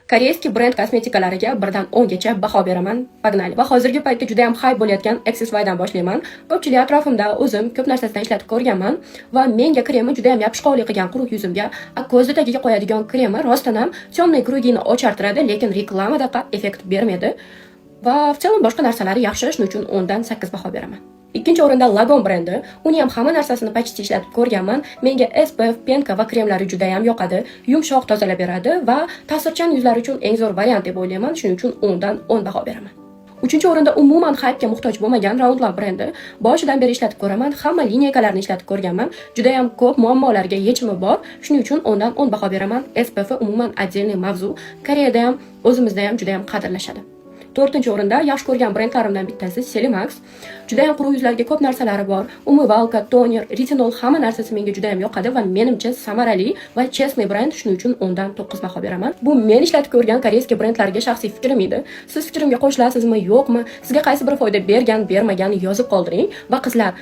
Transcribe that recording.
Koreyskiy brend kosmetikalariga 1 dan 10 gacha baho beraman. Pagnali. Va hozirgi paytda juda ham hype bo'layotgan XSYdan boshlayman. Ko'pchilik atrofimda o'zim ko'p narsasidan ishlatib ko'rganman va menga kremi juda ham yapishqoqlik qilgan quruq yuzimga ko'zni tagiga qo'yadigan kremi rostdan ham temnoy krugini ochartiradi, lekin reklamadaqa effekt bermaydi. Va в целом boshqa narsalari yaxshi, shuning uchun 10 dan 8 baho beraman. Ikkinchi o'rinda Lagon brendi. Uni ham hamma narsasini почти ishlatib ko'rganman. Menga SPF, penka va kremlari juda ham yoqadi. Yumshoq tozalab beradi va ta'sirchan yuzlar uchun eng zo'r variant deb o'ylayman. Shuning uchun 10 dan 10 baho beraman. Uchinchi o'rinda umuman hype'ga muhtoj bo'lmagan Roundlab brendi. Boshidan beri ishlatib ko'raman, hamma lineykalarni ishlatib ko'rganman. Juda ham ko'p muammolarga yechimi bor. Shuning uchun 10 dan 10 baho beraman. SPF umuman отдельный mavzu. Koreyada ham, o'zimizda ham juda ham qadrlashadi. 4-o'rinda yaxshi ko'rgan brendlarimdan bittasi Selimax. Juda ham quruq yuzlarga ko'p narsalari bor. Umyvalka, toner, retinol hamma narsasi menga juda ham yoqadi va menimcha samarali va chestный brend, shuning uchun 10 dan 9 baho beraman. Bu men ishlatib ko'rgan koreyskiy brendlarga shaxsiy fikrim edi. Siz fikrimga qo'shilasizmi, yo'qmi? Sizga qaysi bir foyda bergan, bermagan yozib qoldiring va qizlar